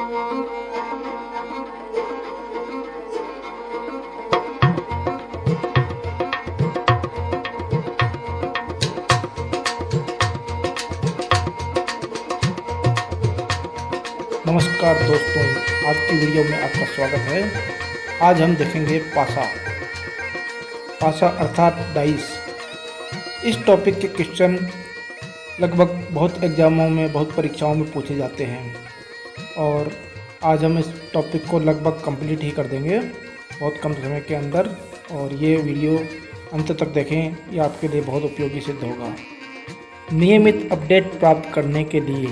नमस्कार दोस्तों, आज की वीडियो में आपका स्वागत है। आज हम देखेंगे पासा अर्थात डाइस। इस टॉपिक के क्वेश्चन लगभग बहुत एग्जामों में, बहुत परीक्षाओं में पूछे जाते हैं और आज हम इस टॉपिक को लगभग कंप्लीट ही कर देंगे बहुत कम समय के अंदर। और ये वीडियो अंत तक देखें, ये आपके लिए बहुत उपयोगी सिद्ध होगा। नियमित अपडेट प्राप्त करने के लिए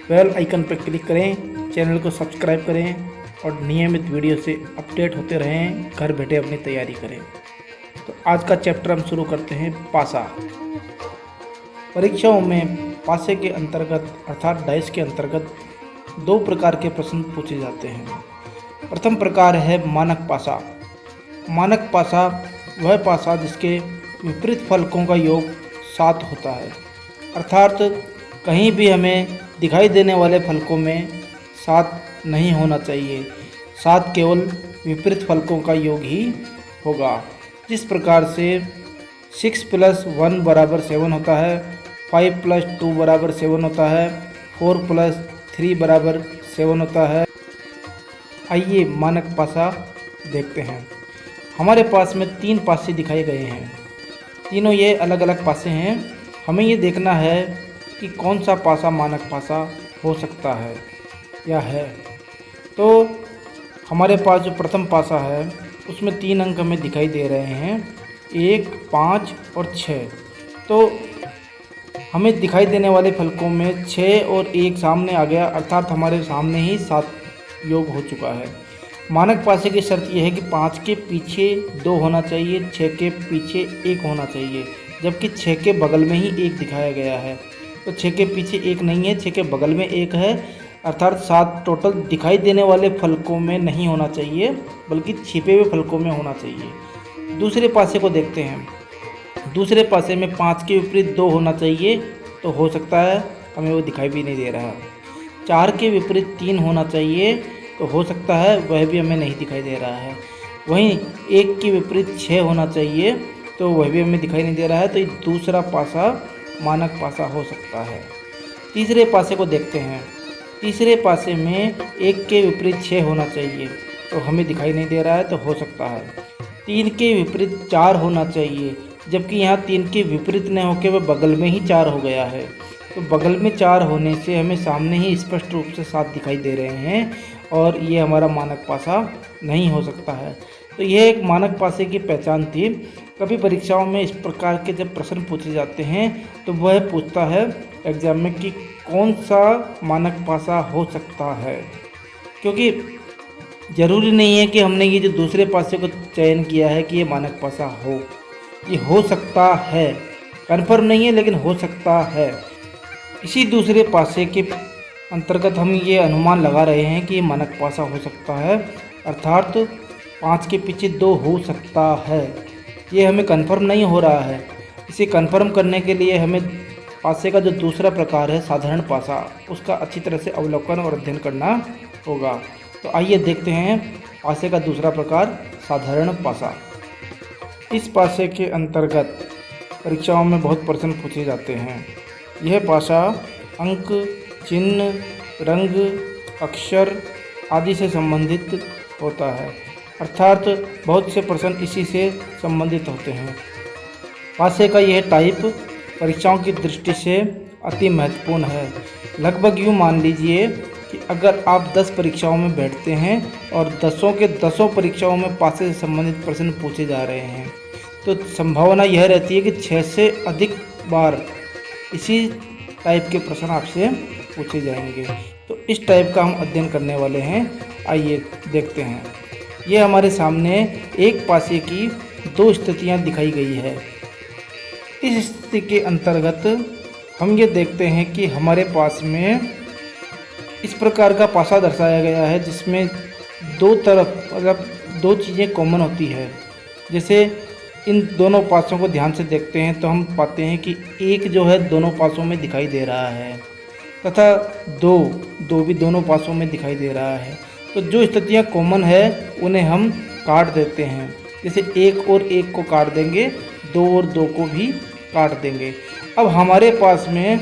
बेल आइकन पर क्लिक करें, चैनल को सब्सक्राइब करें और नियमित वीडियो से अपडेट होते रहें। घर बैठे अपनी तैयारी करें। तो आज का चैप्टर हम शुरू करते हैं। पासा। परीक्षाओं में पासे के अंतर्गत अर्थात डाइस के अंतर्गत दो प्रकार के प्रश्न पूछे जाते हैं। प्रथम प्रकार है मानक पासा। मानक पासा वह पासा जिसके विपरीत फलकों का योग 7 होता है, अर्थात कहीं भी हमें दिखाई देने वाले फलकों में 7 नहीं होना चाहिए। 7 केवल विपरीत फलकों का योग ही होगा। जिस प्रकार से 6 + 1 = 7 होता है, 5 + 2 = 7 होता है, 4 + 3 = 7 होता है। आइए मानक पासा देखते हैं। हमारे पास में 3 पासे दिखाए गए हैं। तीनों ये अलग अलग पासे हैं। हमें ये देखना है कि कौन सा पासा मानक पासा हो सकता है या है। तो हमारे पास जो प्रथम पासा है उसमें 3 अंक हमें दिखाई दे रहे हैं, 1, 5 और 6। तो हमें दिखाई देने वाले फलकों में 6 और 1 सामने आ गया, अर्थात हमारे सामने ही 7 योग हो चुका है। मानक पासे की शर्त यह है कि 5 के पीछे 2 होना चाहिए, 6 के पीछे 1 होना चाहिए, जबकि 6 के बगल में ही 1 दिखाया गया है। तो 6 के पीछे 1 नहीं है, 6 के बगल में 1 है, अर्थात 7 टोटल दिखाई देने वाले फलकों में नहीं होना चाहिए, बल्कि छिपे हुए फलकों में होना चाहिए। दूसरे पासे को देखते हैं। दूसरे पासे में 5 के विपरीत 2 होना चाहिए, तो हो सकता है, हमें वो दिखाई भी नहीं दे रहा है। 4 के विपरीत 3 होना चाहिए, तो हो सकता है, वह भी हमें नहीं दिखाई दे रहा है। वहीं 1 के विपरीत 6 होना चाहिए, तो वह भी हमें दिखाई नहीं दे रहा है। तो ये दूसरा पासा मानक पासा हो सकता है। तीसरे पासे को देखते हैं। तीसरे पासे में 1 के विपरीत 6 होना चाहिए, तो हमें दिखाई नहीं दे रहा है, तो हो सकता है। 3 के विपरीत 4 होना चाहिए, जबकि यहाँ 3 के विपरीत न होकर वह बगल में ही 4 हो गया है। तो बगल में 4 होने से हमें सामने ही स्पष्ट रूप से 7 दिखाई दे रहे हैं और ये हमारा मानक पासा नहीं हो सकता है। तो यह एक मानक पासे की पहचान थी। कभी परीक्षाओं में इस प्रकार के जब प्रश्न पूछे जाते हैं तो वह पूछता है एग्जाम में कि कौन सा मानक पासा हो सकता है, क्योंकि ज़रूरी नहीं है कि हमने ये जो दूसरे पासे को चयन किया है कि ये मानक पासा हो। ये हो सकता है, कन्फर्म नहीं है, लेकिन हो सकता है। इसी दूसरे पासे के अंतर्गत हम ये अनुमान लगा रहे हैं कि ये मानक पासा हो सकता है, अर्थात 5 के पीछे 2 हो सकता है। ये हमें कंफर्म नहीं हो रहा है। इसे कंफर्म करने के लिए हमें पासे का जो दूसरा प्रकार है साधारण पासा, उसका अच्छी तरह से अवलोकन और अध्ययन करना होगा। तो आइए देखते हैं पासे का दूसरा प्रकार साधारण पासा। इस पासे के अंतर्गत परीक्षाओं में बहुत प्रश्न पूछे जाते हैं। यह पासा अंक, चिन्ह, रंग, अक्षर आदि से संबंधित होता है, अर्थात बहुत से प्रश्न इसी से संबंधित होते हैं। पासे का यह टाइप परीक्षाओं की दृष्टि से अति महत्वपूर्ण है। लगभग यूँ मान लीजिए कि अगर आप 10 परीक्षाओं में बैठते हैं और 10 के 10 परीक्षाओं में पासे से संबंधित प्रश्न पूछे जा रहे हैं, तो संभावना यह रहती है कि 6 से अधिक बार इसी टाइप के प्रश्न आपसे पूछे जाएंगे। तो इस टाइप का हम अध्ययन करने वाले हैं। आइए देखते हैं। ये हमारे सामने एक पासे की 2 स्थितियाँ दिखाई गई है। इस स्थिति के अंतर्गत हम ये देखते हैं कि हमारे पास में इस प्रकार का पासा दर्शाया गया है, जिसमें 2 तरफ मतलब 2 चीज़ें कॉमन होती है। जैसे इन दोनों पासों को ध्यान से देखते हैं तो हम पाते हैं कि 1 जो है दोनों पासों में दिखाई दे रहा है। तथा दो दो भी दोनों पासों में दिखाई दे रहा है। तो जो स्थितियाँ कॉमन है उन्हें हम काट देते हैं। जैसे 1 और 1 को काट देंगे, 2 और 2 को भी काट देंगे। अब हमारे पास में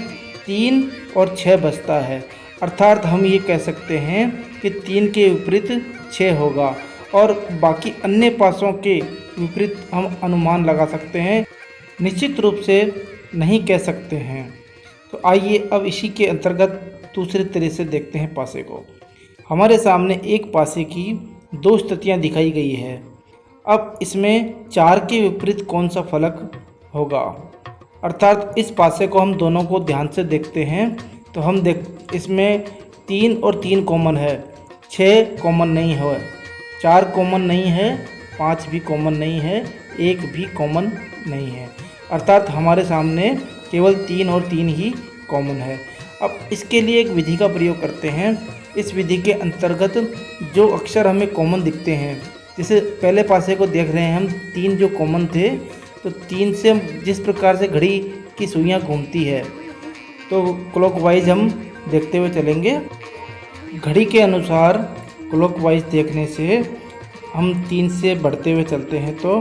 3 और 6 बचता है, अर्थात हम ये कह सकते हैं कि 3 के विपरीत 6 होगा और बाकी अन्य पासों के विपरीत हम अनुमान लगा सकते हैं, निश्चित रूप से नहीं कह सकते हैं। तो आइए अब इसी के अंतर्गत दूसरे तरह से देखते हैं पासे को। हमारे सामने एक पासे की दो स्थितियाँ दिखाई गई है। अब इसमें 4 के विपरीत कौन सा फलक होगा, अर्थात इस पासे को हम दोनों को ध्यान से देखते हैं तो हम इसमें 3 और 3 कॉमन है, 6 कॉमन नहीं है, 4 कॉमन नहीं है, 5 भी कॉमन नहीं है, 1 भी कॉमन नहीं है, अर्थात हमारे सामने केवल 3 और 3 ही कॉमन है। अब इसके लिए एक विधि का प्रयोग करते हैं। इस विधि के अंतर्गत जो अक्षर हमें कॉमन दिखते हैं, जैसे पहले पासे को देख रहे हैं हम, 3 जो कॉमन थे, तो 3 से हम जिस प्रकार से घड़ी की सुइयाँ घूमती है तो क्लॉकवाइज हम देखते हुए चलेंगे। घड़ी के अनुसार क्लॉकवाइज देखने से हम 3 से बढ़ते हुए चलते हैं तो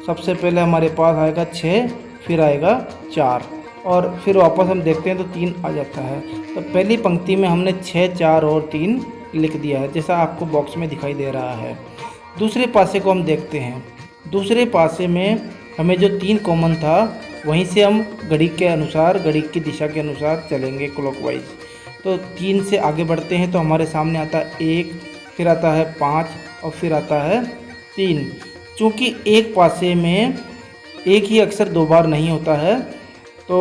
सबसे पहले हमारे पास आएगा 6, फिर आएगा 4 और फिर वापस हम देखते हैं तो 3 आ जाता है। तो पहली पंक्ति में हमने 6, 4 और 3 लिख दिया है, जैसा आपको बॉक्स में दिखाई दे रहा है। दूसरे पासे को हम देखते हैं। दूसरे पासे में हमें जो 3 कॉमन था वहीं से हम घड़ी के अनुसार, घड़ी की दिशा के अनुसार चलेंगे क्लॉकवाइज। तो 3 से आगे बढ़ते हैं तो हमारे सामने आता है 1, फिर आता है 5 और फिर आता है 3। चूँकि एक पासे में एक ही अक्षर 2 बार नहीं होता है तो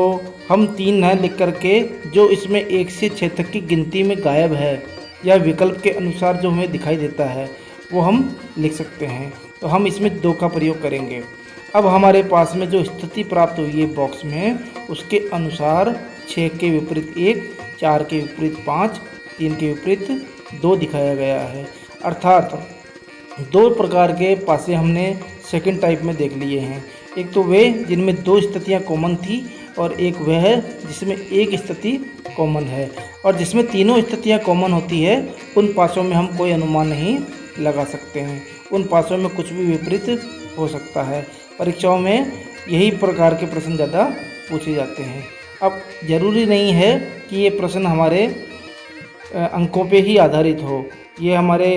हम 3 न लिख करके जो इसमें 1 से 6 तक की गिनती में गायब है या विकल्प के अनुसार जो हमें दिखाई देता है वो हम लिख सकते हैं। तो हम इसमें 2 का प्रयोग करेंगे। अब हमारे पास में जो स्थिति प्राप्त हुई है बॉक्स में, उसके अनुसार 6 के विपरीत 1, 4 के विपरीत 5, 3 के विपरीत 2 दिखाया गया है। अर्थात 2 प्रकार के पासे हमने सेकंड टाइप में देख लिए हैं। एक तो वे जिनमें 2 स्थितियाँ कॉमन थी और एक वह है जिसमें एक स्थिति कॉमन है। और जिसमें तीनों स्थितियाँ कॉमन होती है उन पासों में हम कोई अनुमान नहीं लगा सकते हैं, उन पासों में कुछ भी विपरीत हो सकता है। परीक्षाओं में यही प्रकार के प्रश्न ज़्यादा पूछे जाते हैं। अब ज़रूरी नहीं है कि ये प्रश्न हमारे अंकों पे ही आधारित हो, ये हमारे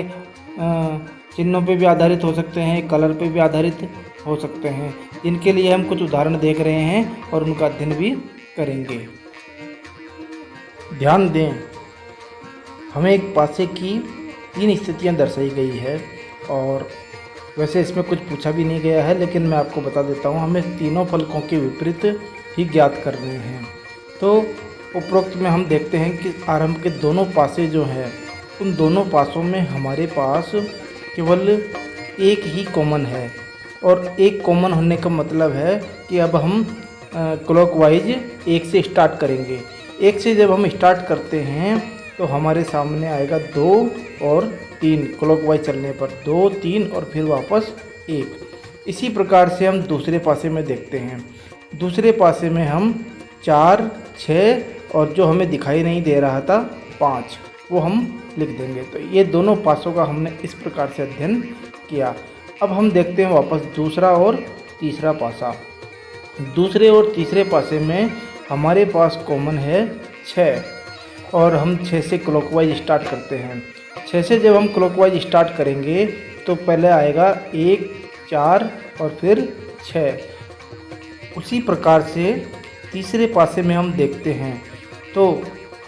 चिन्हों पे भी आधारित हो सकते हैं, कलर पे भी आधारित हो सकते हैं, जिनके लिए हम कुछ उदाहरण देख रहे हैं और उनका अध्ययन भी करेंगे। ध्यान दें, हमें एक पासे की 3 स्थितियां दर्शाई गई है और वैसे इसमें कुछ पूछा भी नहीं गया है, लेकिन मैं आपको बता देता हूँ, हमें तीनों फलकों के विपरीत ही ज्ञात करने हैं। तो उपरोक्त में हम देखते हैं कि आरंभ के दोनों पासे जो हैं उन दोनों पासों में हमारे पास केवल एक ही कॉमन है और एक कॉमन होने का मतलब है कि अब हम क्लॉकवाइज 1 से स्टार्ट करेंगे। 1 से जब हम स्टार्ट करते हैं तो हमारे सामने आएगा 2 और 3, क्लॉकवाइज चलने पर 2, 3 और फिर वापस 1। इसी प्रकार से हम दूसरे पासे में देखते हैं। दूसरे पासे में हम 4, 6 और जो हमें दिखाई नहीं दे रहा था 5, वो हम लिख देंगे। तो ये दोनों पासों का हमने इस प्रकार से अध्ययन किया। अब हम देखते हैं वापस दूसरा और तीसरा पासा। दूसरे और तीसरे पासे में हमारे पास कॉमन है 6 और हम 6 से क्लॉकवाइज स्टार्ट करते हैं। 6 से जब हम क्लॉकवाइज स्टार्ट करेंगे तो पहले आएगा 1, 4 और फिर 6। उसी प्रकार से तीसरे पासे में हम देखते हैं तो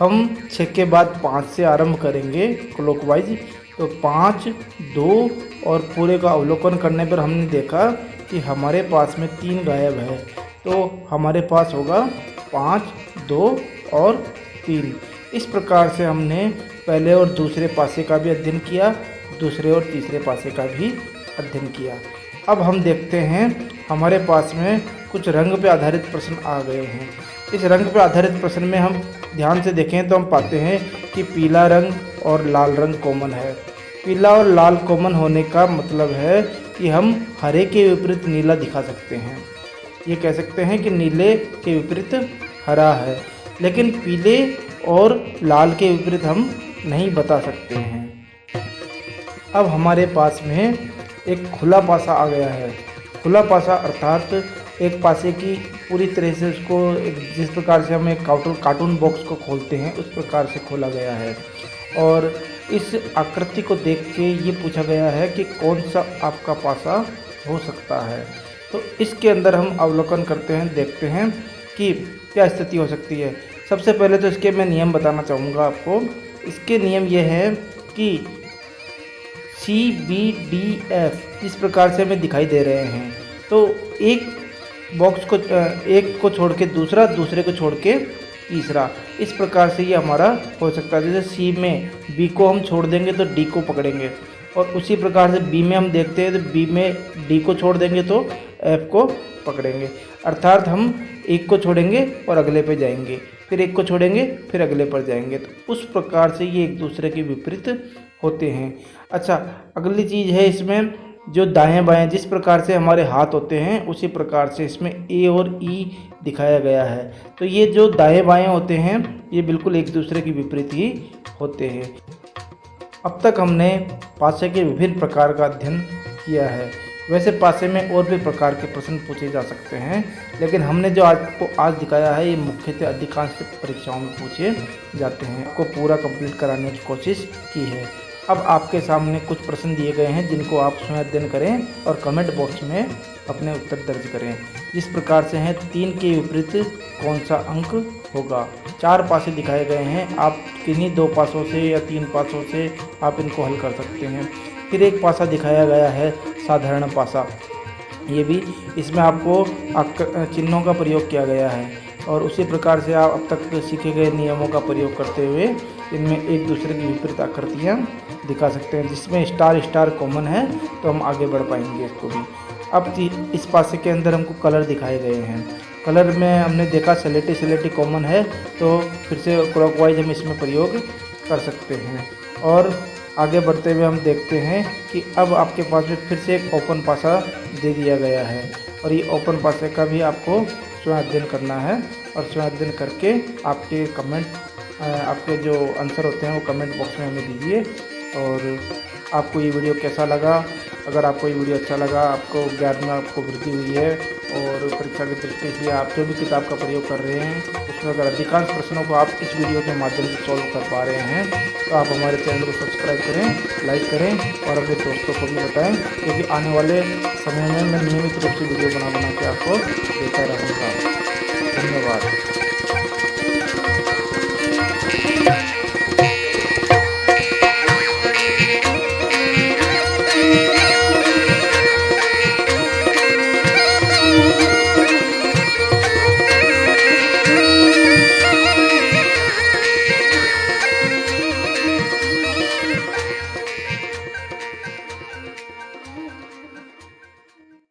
हम 6 के बाद 5 से आरंभ करेंगे क्लॉकवाइज। तो 5, 2 और पूरे का अवलोकन करने पर हमने देखा कि हमारे पास में 3 गायब है, तो हमारे पास होगा 5, 2 और 3। इस प्रकार से हमने पहले और दूसरे पासे का भी अध्ययन किया, दूसरे और तीसरे पासे का भी अध्ययन किया। अब हम देखते हैं हमारे पास में कुछ रंग पे आधारित प्रश्न आ गए हैं। इस रंग पे आधारित प्रश्न में हम ध्यान से देखें तो हम पाते हैं कि पीला रंग और लाल रंग कॉमन है। पीला और लाल कॉमन होने का मतलब है कि हम हरे के विपरीत नीला दिखा सकते हैं। ये कह सकते हैं कि नीले के विपरीत हरा है, लेकिन पीले और लाल के विपरीत हम नहीं बता सकते हैं। अब हमारे पास में एक खुला पासा आ गया है। खुला पासा अर्थात एक पासे की पूरी तरह से उसको जिस प्रकार से हम एक कार्टून बॉक्स को खोलते हैं उस प्रकार से खोला गया है। और इस आकृति को देख के ये पूछा गया है कि कौन सा आपका पासा हो सकता है। तो इसके अंदर हम अवलोकन करते हैं, देखते हैं कि क्या स्थिति हो सकती है। सबसे पहले तो इसके मैं नियम बताना चाहूँगा आपको। इसके नियम ये है कि CBDF इस प्रकार से हमें दिखाई दे रहे हैं। तो एक बॉक्स को एक को छोड़ के दूसरा, दूसरे को छोड़ के तीसरा, इस प्रकार से ये हमारा हो सकता है। जैसे C में B को हम छोड़ देंगे तो D को पकड़ेंगे, और उसी प्रकार से B में हम देखते हैं तो B में D को छोड़ देंगे तो F को पकड़ेंगे। अर्थात हम एक को छोड़ेंगे और अगले पे जाएंगे, फिर एक को छोड़ेंगे फिर अगले पर जाएंगे। तो उस प्रकार से ये एक दूसरे के विपरीत होते हैं। अच्छा, अगली चीज़ है इसमें जो दाएं बाएं जिस प्रकार से हमारे हाथ होते हैं उसी प्रकार से इसमें A और E दिखाया गया है। तो ये जो दाएं बाएं होते हैं ये बिल्कुल एक दूसरे के विपरीत ही होते हैं। अब तक हमने पासे के विभिन्न प्रकार का अध्ययन किया है। वैसे पासे में और भी प्रकार के प्रश्न पूछे जा सकते हैं, लेकिन हमने जो आपको आज दिखाया है ये मुख्यतः अधिकांश परीक्षाओं में पूछे जाते हैं। आपको पूरा कंप्लीट कराने की कोशिश की है। अब आपके सामने कुछ प्रश्न दिए गए हैं जिनको आप स्वयं अध्ययन करें और कमेंट बॉक्स में अपने उत्तर दर्ज करें। जिस प्रकार से हैं 3 के विपरीत कौन सा अंक होगा। 4 पासे दिखाए गए हैं, आप किन्हीं 2 पासों से या 3 पासों से आप इनको हल कर सकते हैं। फिर एक पासा दिखाया गया है साधारण पासा, ये भी इसमें आपको चिन्हों का प्रयोग किया गया है, और उसी प्रकार से आप अब तक सीखे गए नियमों का प्रयोग करते हुए इनमें एक दूसरे की विपरीत आकृतियाँ दिखा सकते हैं। जिसमें स्टार स्टार कॉमन है तो हम आगे बढ़ पाएंगे इसको भी। अब इस पासे के अंदर हमको कलर दिखाए गए हैं। कलर में हमने देखा स्लेटी कॉमन है, तो फिर से क्लॉकवाइज हम इसमें प्रयोग कर सकते हैं। और आगे बढ़ते हुए हम देखते हैं कि अब आपके पास में फिर से एक ओपन पासा दे दिया गया है, और ये ओपन पासे का भी आपको स्वयं अध्ययन करना है। और स्वयं अध्ययन करके आपके कमेंट, आपके जो आंसर होते हैं वो कमेंट बॉक्स में हमें दीजिए। और आपको ये वीडियो कैसा लगा? अगर आपको ये वीडियो अच्छा लगा, आपको ज्ञान में आपको वृद्धि हुई है और परीक्षा की दृष्टि से आप जो भी किताब का प्रयोग कर रहे हैं उसमें अगर अधिकांश प्रश्नों को आप इस वीडियो के माध्यम से सॉल्व कर पा रहे हैं तो आप हमारे चैनल को सब्सक्राइब करें, लाइक करें और अपने दोस्तों को भी बताएं, क्योंकि आने वाले समय में मैं नियमित रूप से वीडियो बना के आपको देता रहूँगा। धन्यवाद।